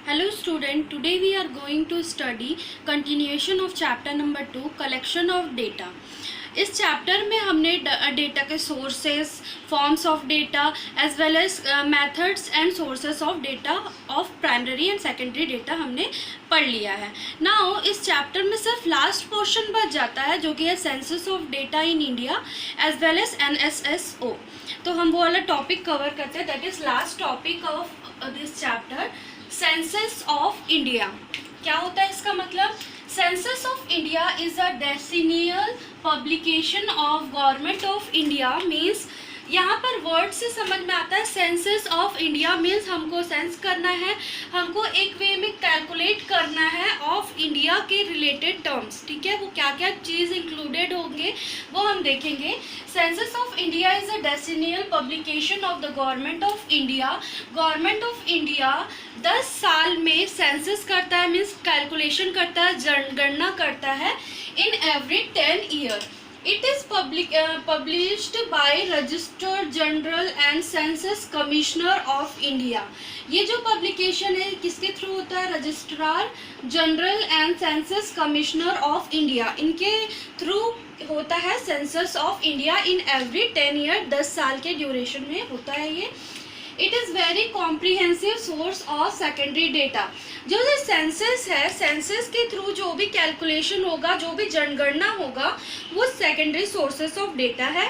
Hello student, today we are going to study continuation of chapter number 2 collection of data. इस chapter में हमने data के sources, forms of data as well as methods and sources of data of primary and secondary data हमने पढ़ लिया है. Now इस chapter में सिर्फ लास्ट पोर्शन बच जाता है जो कि है census of data in India as well as NSSO. तो हम वो वाला टॉपिक कवर करते हैं, that is last topic of this chapter, census of India. क्या होता है इसका मतलब? Census of India is a decennial publication of government of India. Means यहाँ पर वर्ड से समझ में आता है सेंसस ऑफ इंडिया मीन्स हमको सेंस करना है, हमको एक वे में कैलकुलेट करना है ऑफ इंडिया के रिलेटेड टर्म्स. ठीक है, वो क्या क्या चीज़ इंक्लूडेड होंगे वो हम देखेंगे. Census of India is a decennial publication of the government of India. Government of India 10 साल में सेंसस करता है, मीन्स कैलकुलेशन करता है, जनगणना करता है in every 10 year. It is published by Register General and Census Commissioner of India. ये जो पब्लिकेशन है किसके थ्रू होता है? Registrar general and census commissioner of India, इनके थ्रू होता है census of India in every 10 year. 10 साल के ड्यूरेशन में होता है ये. It is very comprehensive source of secondary data. जो ये सेंसस है, सेंसस के थ्रू जो भी कैलकुलेशन होगा, जो भी जनगणना होगा, वो सेकेंडरी सोर्सेस ऑफ डेटा है.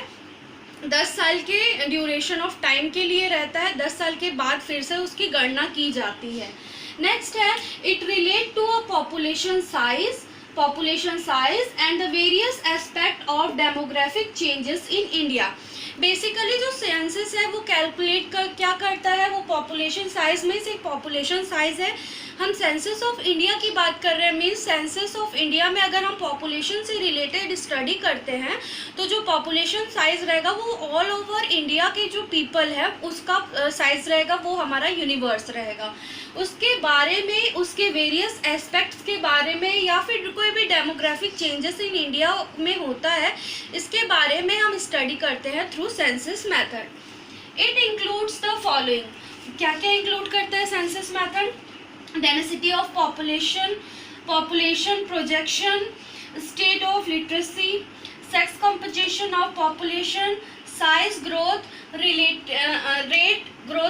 10 साल के ड्यूरेशन ऑफ टाइम के लिए रहता है. 10 साल के बाद फिर से उसकी गणना की जाती है. नेक्स्ट है, it relate to a population size and the various aspect of demographic changes in India. Basically जो सेंसस है वो कैलकुलेट क्या करता है? वो पॉपुलेशन साइज में से पॉपुलेशन साइज है. हम सेंसस ऑफ इंडिया की बात कर रहे हैं, मीन्स सेंसस ऑफ इंडिया में अगर हम पॉपुलेशन से रिलेटेड स्टडी करते हैं तो जो पॉपुलेशन साइज रहेगा वो ऑल ओवर इंडिया के जो पीपल है उसका साइज रहेगा, वो हमारा यूनिवर्स रहेगा. उसके बारे में, उसके वेरियस एस्पेक्ट्स के बारे में, या फिर कोई भी डेमोग्राफिक चेंजेस इन इंडिया में होता है, इसके बारे में हम स्टडी करते हैं through census method. It includes the following. क्या क्या इंक्लूड करता है census method? Density of population projection, state of literacy, sex composition of population, size, growth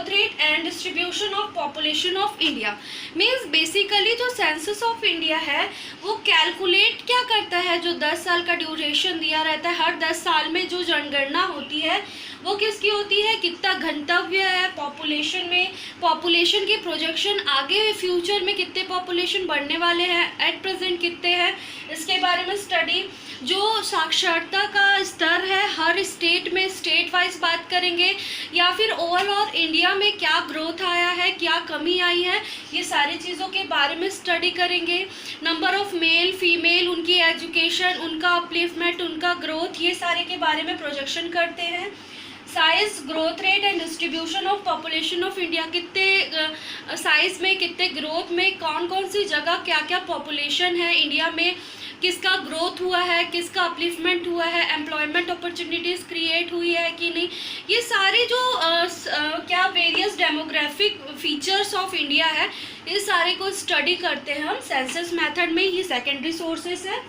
rate and distribution of population of India. Means basically जो census of India है वो calculate क्या करता है? जो 10 साल का ड्यूरेशन दिया रहता है, हर 10 साल में जो जनगणना होती है वो किसकी होती है? कितना घंटव्य है पॉपुलेशन में, पॉपुलेशन की प्रोजेक्शन, आगे फ्यूचर में कितने पॉपुलेशन बढ़ने वाले हैं, एट प्रेजेंट कितने हैं, इसके बारे में स्टडी. जो साक्षरता का स्तर है हर स्टेट में, स्टेट वाइज बात करेंगे, या फिर ओवरऑल इंडिया में क्या ग्रोथ आया है, क्या कमी आई है, ये सारी चीज़ों के बारे में स्टडी करेंगे. नंबर ऑफ मेल फीमेल, उनकी एजुकेशन, उनका अपलिफ्टमेंट, उनका ग्रोथ, ये सारे के बारे में प्रोजेक्शन करते हैं. Size, growth rate and distribution of population of India, कितने साइज में, कितने ग्रोथ में, कौन कौन सी जगह क्या क्या पॉपुलेशन है इंडिया में, किसका ग्रोथ हुआ है, किसका अपलिफ्टमेंट हुआ है, एम्प्लॉयमेंट अपॉर्चुनिटीज़ क्रिएट हुई है कि नहीं, ये सारे जो क्या various demographic features of India है, ये सारे को स्टडी करते हैं हम सेंसस मेथड में. ये सेकेंडरी सोर्सेस है.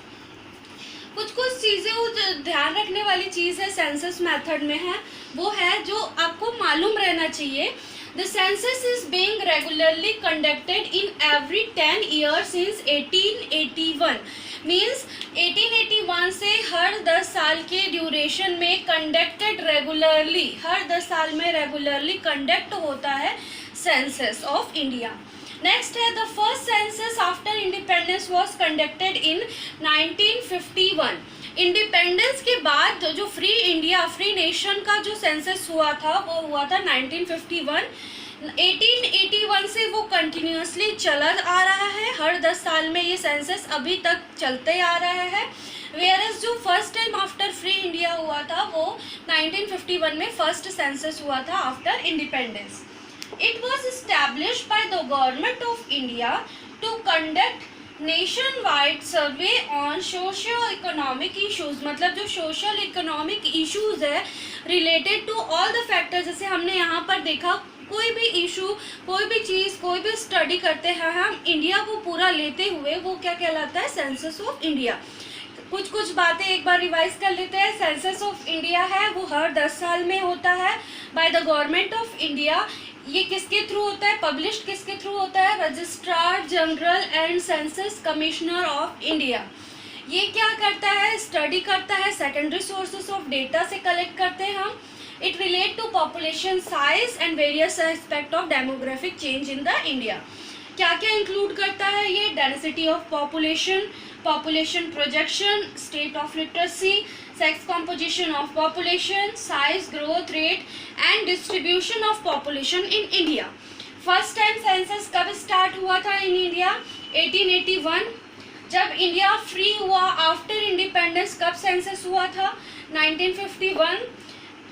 कुछ चीज़ें वो ध्यान रखने वाली चीज़ है सेंसस मेथड में है, वो है जो आपको मालूम रहना चाहिए. The census is being regularly conducted in every 10 years since 1881. Means 1881 से हर 10 साल के ड्यूरेशन में कंडक्टेड रेगुलरली, हर 10 साल में रेगुलरली कंडक्ट होता है सेंसस ऑफ इंडिया. नेक्स्ट है, the first census after independence was conducted in 1951. Independence के बाद जो फ्री इंडिया, फ्री नेशन का जो सेंसस हुआ था वो हुआ था 1951. 1881 से वो कंटिन्यूसली चला आ रहा है, हर 10 साल में ये सेंसस अभी तक चलते आ रहा है. वेयरएस जो first time after free India हुआ था वो 1951 में फर्स्ट सेंसस हुआ था after independence. It was established by the government of India to conduct nationwide survey on socio-economic issues. मतलब जो social economic issues है related to all the factors, जैसे हमने यहाँ पर देखा कोई भी इशू, कोई भी चीज़, कोई भी स्टडी करते हैं हम इंडिया को पूरा लेते हुए, वो क्या कहलाता है, सेंसस ऑफ इंडिया। कुछ कुछ बातें एक बार रिवाइज कर लेते हैं। सेंसस ऑफ इंडिया है वो हर 10 साल में होता है by the government of India. ये किसके थ्रू होता है, पब्लिश्ड किसके थ्रू होता है, registrar general and census commissioner of India. ये क्या करता है, स्टडी करता है, सेकेंडरी सोर्सेस ऑफ डेटा से कलेक्ट करते हैं हम। It relate to population size and various aspect of demographic change in the India. क्या क्या इंक्लूड करता है ये, density of population, population projection, state of literacy, sex composition of population, size, growth rate and distribution of population in India. First time census कब start हुआ था in India, 1881। जब India free हुआ आफ्टर इंडिपेंडेंस, कब census हुआ था, 1951।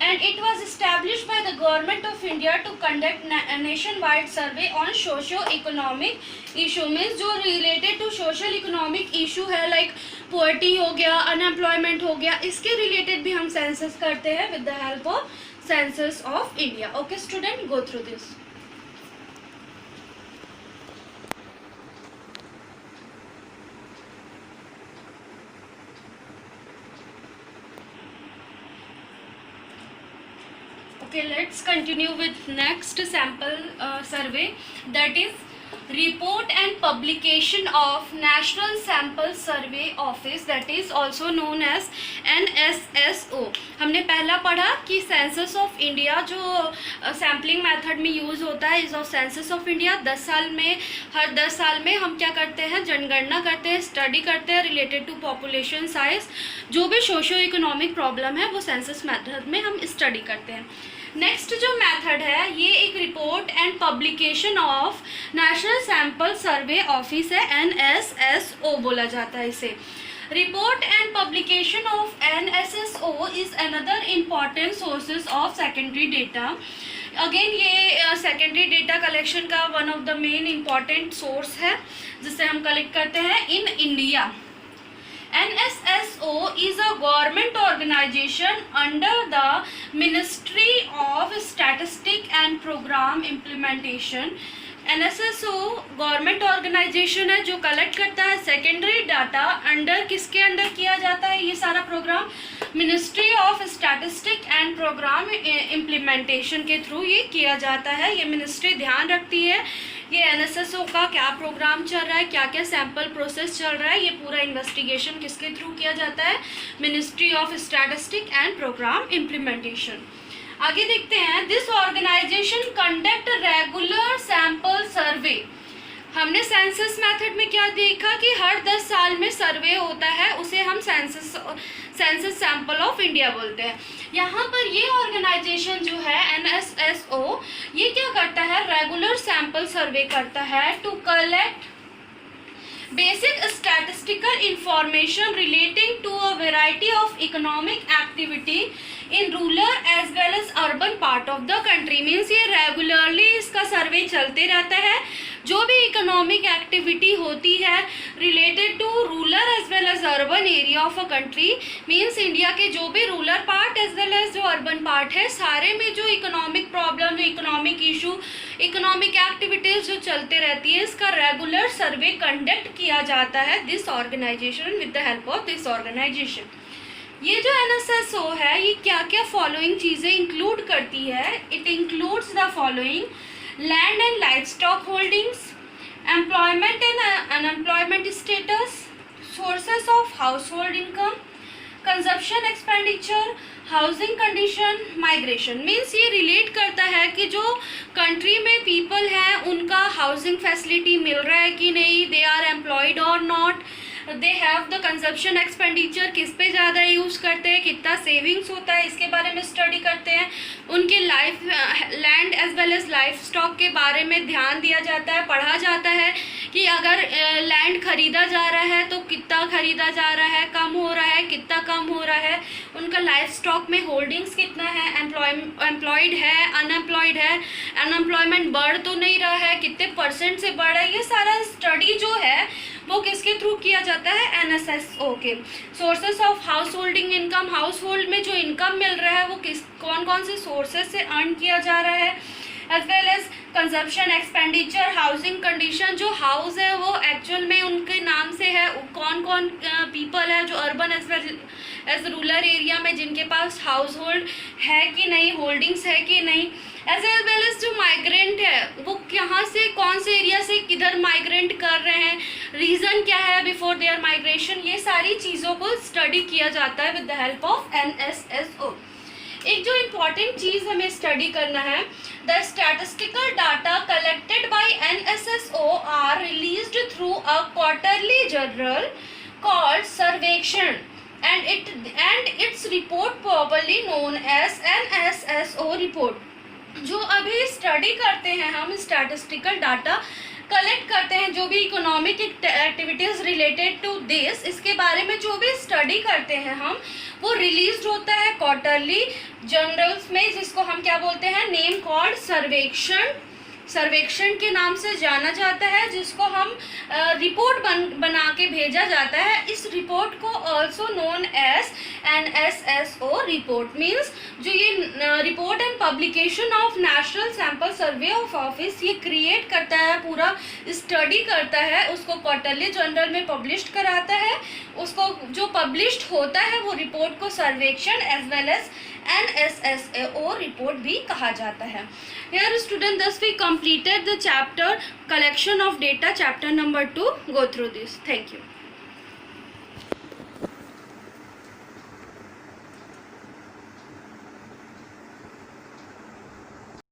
and it was established by the government of India to conduct nationwide survey on socio-economic issue, means जो related to social economic issue है, like poverty हो गया, unemployment हो गया, इसके related भी हम census करते हैं with the help of census of India. Okay student, go through this. Okay, let's continue with next sample survey, that is report and publication of National Sample Survey Office, that is also known as NSSO. हमने पहला पढ़ा कि census of India जो sampling method में use होता है is of census of India. 10 साल में, हर 10 साल में हम क्या करते हैं, जनगणना करते हैं, स्टडी करते हैं रिलेटेड टू पॉपुलेशन साइज, जो भी सोशो इकोनॉमिक प्रॉब्लम है वो सेंसस मेथड में हम स्टडी करते हैं। नेक्स्ट जो मेथड है ये एक report and publication of national sample survey office है, NSSO बोला जाता है इसे। Report and publication of NSSO is another important sources of secondary data. Again ये सेकेंडरी डेटा कलेक्शन का one of the main important source है जिससे हम कलेक्ट करते हैं in India. NSSO is a government organization under the Ministry of Statistics and Program Implementation. NSSO government organisation है जो collect करता है सेकेंडरी डाटा। अंडर किसके अंडर किया जाता है ये सारा programme, ministry of statistic and programme implementation के थ्रू ये किया जाता है। ये मिनिस्ट्री ध्यान रखती है ये NSSO का क्या प्रोग्राम चल रहा है, क्या क्या सैम्पल प्रोसेस चल रहा है, ये पूरा इन्वेस्टिगेशन किसके थ्रू किया जाता है, ministry of statistic and programme implementation. आगे देखते हैं, this organisation conduct regular sample survey. हमने सेंसस मेथड में क्या देखा कि हर 10 साल में सर्वे होता है, उसे हम सेंसस सैंपल ऑफ इंडिया बोलते हैं। यहाँ पर ये ऑर्गेनाइजेशन जो है NSSO ये क्या करता है, रेगुलर सैंपल सर्वे करता है to collect basic statistical information relating to a variety of economic activity in rural as well as urban part of the country। Means ये रेगुलरली इसका सर्वे चलते रहता है, जो भी इकोनॉमिक एक्टिविटी होती है related to rural as well as urban area of a country, means India के जो भी rural part as well as जो अर्बन पार्ट है, सारे में जो इकोनॉमिक प्रॉब्लम, जो इकोनॉमिक इशू, इकोनॉमिक एक्टिविटीज जो चलते रहती है, इसका रेगुलर सर्वे कंडक्ट किया जाता है this organisation with the help of this organisation. ये जो NSSO है ये क्या क्या फॉलोइंग चीज़ें इंक्लूड करती है, it includes the following: land and life stock holdings, employment and unemployment status, sources of house hold income, consumption expenditure, housing condition, migration. Means ये रिलेट करता है कि जो कंट्री में पीपल हैं उनका हाउसिंग फैसिलिटी मिल रहा है कि नहीं, दे आर एम्प्लॉयड और not, they have the consumption expenditure, किस पे ज़्यादा यूज़ करते हैं, कितना सेविंग्स होता है, इसके बारे में स्टडी करते हैं। उनके life land as well as livestock के बारे में ध्यान दिया जाता है, पढ़ा जाता है कि अगर लैंड खरीदा जा रहा है तो कितना खरीदा जा रहा है, कम हो रहा है, कितना कम हो रहा है, उनका लाइफ स्टॉक में होल्डिंग्स कितना है, एम्प्लॉयड है, अनएम्प्लॉयड है, अनएम्प्लॉयमेंट बढ़ तो नहीं रहा है, कितने परसेंट से बढ़ रहा है, ये सारा स्टडी जो है वो किसके थ्रू किया जाता है, NSSO के। Sources of house holding income, house hold में जो इनकम मिल रहा है वो कौन कौन से सोर्सेस से अर्न किया जा रहा है। As well as consumption expenditure, housing condition. जो हाउस है वो एक्चुअल में उनके नाम से है, कौन कौन पीपल है जो urban as well as rural area में जिनके पास हाउस होल्ड है कि नहीं, होल्डिंग्स है कि नहीं। एज वेल एज जो माइग्रेंट है वो कहाँ से, कौन से एरिया से किधर माइग्रेंट कर रहे हैं, रीज़न क्या है बिफोर देयर माइग्रेशन, ये सारी चीज़ों को स्टडी किया जाता है with the help of NSSO। एक जो इम्पॉर्टेंट चीज़ हमें स्टडी करना है, the statistical data collected by NSSO are released through a quarterly journal called Sarvekshana and its report properly known as NSSO report। जो अभी स्टडी करते हैं हम, स्टैटिस्टिकल डाटा कलेक्ट करते हैं, जो भी economic activities related to this, इसके बारे में जो भी स्टडी करते हैं हम, वो रिलीज होता है क्वार्टरली जर्नल्स में, जिसको हम क्या बोलते हैं, नेम कॉल्ड सर्वेक्षण। सर्वेक्षण के नाम से जाना जाता है, जिसको हम रिपोर्ट बना के भेजा जाता है। इस रिपोर्ट को also known as NSSO report. Means जो ये report and publication of national sample survey of office ये क्रिएट करता है, पूरा स्टडी करता है, उसको क्वार्टरली जर्नल में पब्लिश कराता है। उसको जो पब्लिश्ड होता है वो रिपोर्ट को Sarvekshana as well as NSSO report भी कहा जाता है। Here student, thus we completed the chapter collection of data, chapter number 2. Go through this. Thank you.